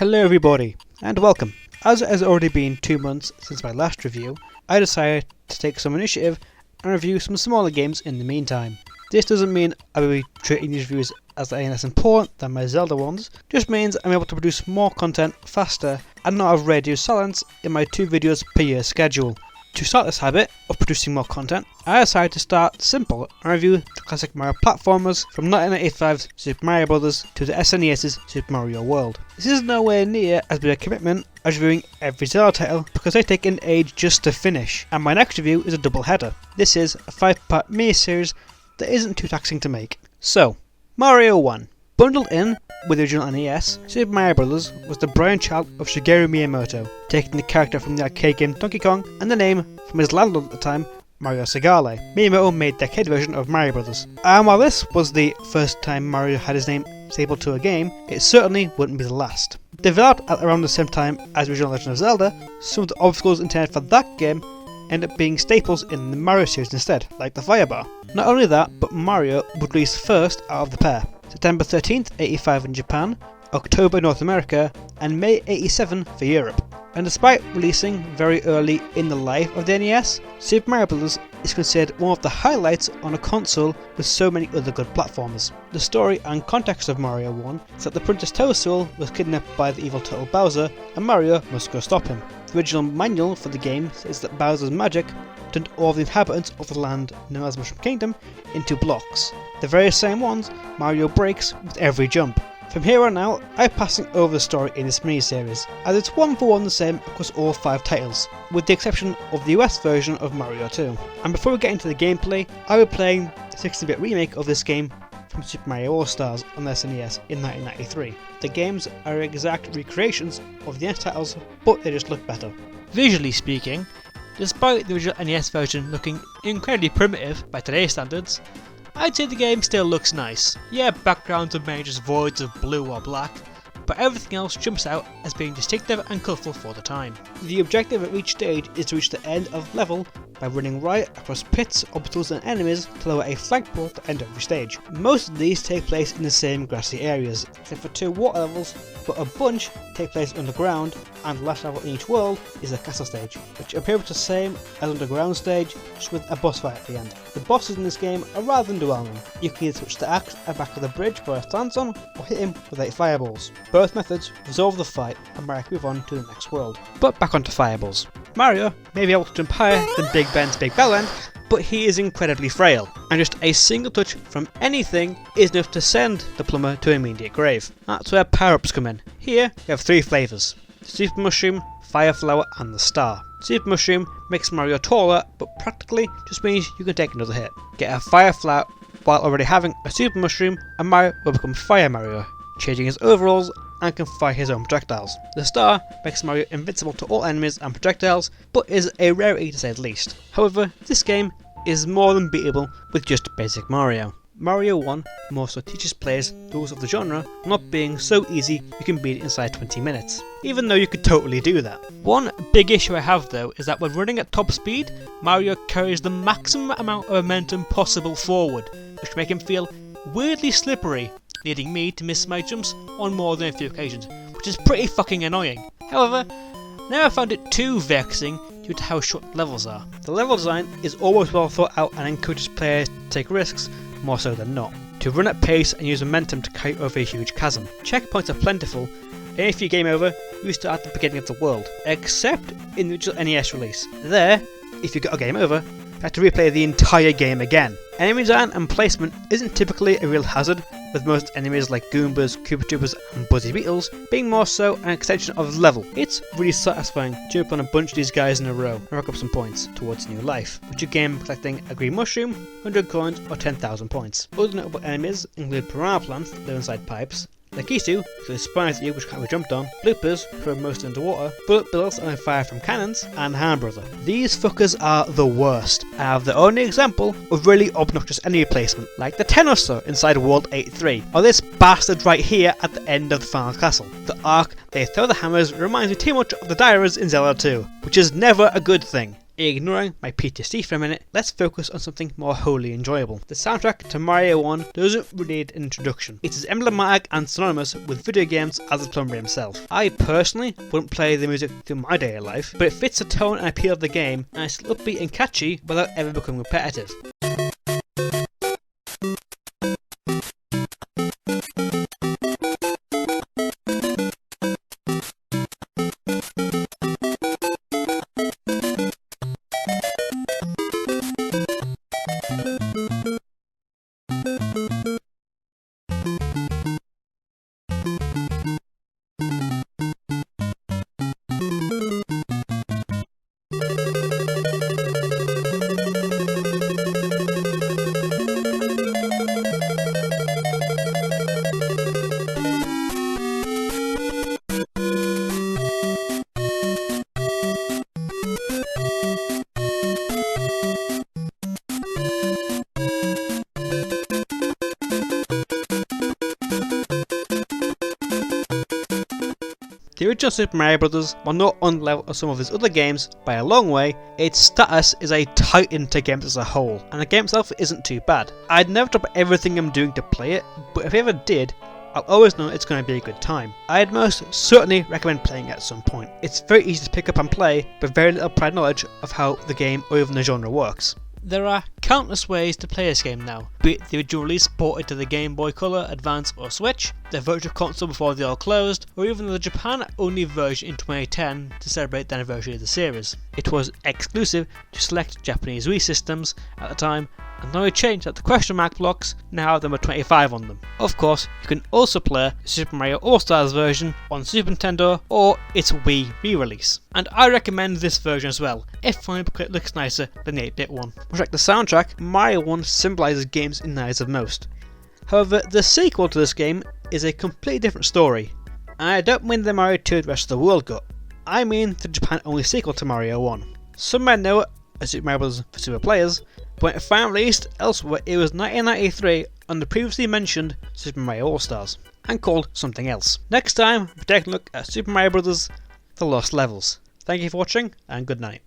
Hello everybody, and welcome. As it has already been 2 months since my last review, I decided to take some initiative and review some smaller games in the meantime. This doesn't mean I will be treating these reviews as any less important than my Zelda ones, just means I'm able to produce more content faster and not have radio silence in my 2 videos per year schedule. To start this habit of producing more content, I decided to start simple and review the classic Mario platformers from 1985's Super Mario Bros. To the SNES's Super Mario World. This is nowhere near as big a commitment as reviewing every Zelda title because they take an age just to finish, and my next review is a double header. This is a 5-part mini-series that isn't too taxing to make. So, Mario 1. Bundled in with the original NES, Super Mario Bros. Was the brainchild of Shigeru Miyamoto, taking the character from the arcade game Donkey Kong and the name from his landlord at the time, Mario Segale. Miyamoto made the arcade version of Mario Bros. And while this was the first time Mario had his name stapled to a game, it certainly wouldn't be the last. Developed at around the same time as the original Legend of Zelda, some of the obstacles intended for that game end up being staples in the Mario series instead, like the firebar. Not only that, but Mario would release first out of the pair. September 13th, 85 in Japan, October in North America, and May 87 for Europe. And despite releasing very early in the life of the NES, Super Mario Bros. Is considered one of the highlights on a console with so many other good platformers. The story and context of Mario 1 is that the Princess Toadstool was kidnapped by the evil turtle Bowser and Mario must go stop him. The original manual for the game says that Bowser's magic turned all the inhabitants of the land known as Mushroom Kingdom into blocks, the very same ones Mario breaks with every jump. From here on out, I'm passing over the story in this mini-series, as it's one for one the same across all 5 titles, with the exception of the US version of Mario 2. And before we get into the gameplay, I will be playing the 16-bit remake of this game from Super Mario All-Stars on the SNES in 1993. The games are exact recreations of the NES titles, but they just look better. Visually speaking, despite the original NES version looking incredibly primitive by today's standards, I'd say the game still looks nice. Yeah, backgrounds are mainly just voids of blue or black, but everything else jumps out as being distinctive and colourful for the time. The objective at each stage is to reach the end of the level by running right across pits, obstacles and enemies to lower a flagpole at the end of every stage. Most of these take place in the same grassy areas, except for 2 water levels, but a bunch take place underground, and the last level in each world is a castle stage, which appears the same as underground stage, just with a boss fight at the end. The bosses in this game are rather underwhelming. You can either switch the axe at the back of the bridge where it stands on, or hit him with 8 fireballs. Both methods resolve the fight and Mario can move on to the next world. But back onto fireballs. Mario may be able to jump higher than Big Ben's Big Bell End, but he is incredibly frail, and just a single touch from anything is enough to send the plumber to an immediate grave. That's where power-ups come in. Here we have 3 flavours: the Super Mushroom, Fire Flower and the Star. Super Mushroom makes Mario taller, but practically just means you can take another hit. Get a Fire Flower while already having a Super Mushroom, and Mario will become Fire Mario, changing his overalls and can fire his own projectiles. The Star makes Mario invincible to all enemies and projectiles, but is a rarity to say the least. However, this game is more than beatable with just basic Mario. Mario 1 more so teaches players the rules of the genre, not being so easy you can beat it inside 20 minutes, even though you could totally do that. One big issue I have though is that when running at top speed, Mario carries the maximum amount of momentum possible forward, which make him feel weirdly slippery, leading me to miss my jumps on more than a few occasions, which is pretty fucking annoying. However, never found it too vexing due to how short the levels are. The level design is always well thought out and encourages players to take risks, more so than not, to run at pace and use momentum to kite over a huge chasm. Checkpoints are plentiful, and if you game over, you start at the beginning of the world, except in the original NES release. There, if you got a game over, you have to replay the entire game again. Enemy design and placement isn't typically a real hazard, with most enemies like Goombas, Koopa Troopas and Buzzy Beetles being more so an extension of the level. It's really satisfying to jump on a bunch of these guys in a row and rack up some points towards new life, which you gain by collecting a green mushroom, 100 coins or 10,000 points. Other notable enemies include piranha plants that live inside pipes, Lakitu, who spines at you which can't be jumped on, bloopers, who are mostly underwater, bullet bills and fire from cannons, and Hand Brother. These fuckers are the worst. I have the only example of really obnoxious enemy placement, like the Tenosaur inside World 83, or this bastard right here at the end of the final castle. The arc they throw the hammers reminds me too much of the Dairas in Zelda 2, which is never a good thing. Ignoring my PTSD for a minute, let's focus on something more wholly enjoyable. The soundtrack to Mario 1 doesn't really need an introduction. It is emblematic and synonymous with video games as the plumber himself. I personally wouldn't play the music through my daily life, but it fits the tone and appeal of the game, and it's upbeat and catchy without ever becoming repetitive. The original Super Mario Bros., while not on the level of some of his other games by a long way, its status is a titan to games as a whole, and the game itself isn't too bad. I'd never drop everything I'm doing to play it, but if I ever did, I'll always know it's going to be a good time. I'd most certainly recommend playing it at some point. It's very easy to pick up and play, but very little prior knowledge of how the game or even the genre works. There are countless ways to play this game now, be it the original release ported to the Game Boy Color, Advance or Switch, the Virtual Console before they all closed, or even the Japan-only version in 2010 to celebrate the anniversary of the series. It was exclusive to select Japanese Wii systems at the time, and now it changed that the question mark blocks now have number 25 on them. Of course, you can also play the Super Mario All-Stars version on Super Nintendo or its Wii re-release. And I recommend this version as well, if only because it looks nicer than the 8-bit one. Much like the soundtrack, Mario 1 symbolises games in the eyes of most. However, the sequel to this game is a completely different story. And I don't mean the Mario 2 the rest of the world got, I mean the Japan-only sequel to Mario 1. Some might know it as Super Mario Bros. For Super Players, but when it finally released elsewhere, it was 1993 on the previously mentioned Super Mario All-Stars, and called something else. Next time, we'll take a look at Super Mario Bros. The Lost Levels. Thank you for watching, and good night.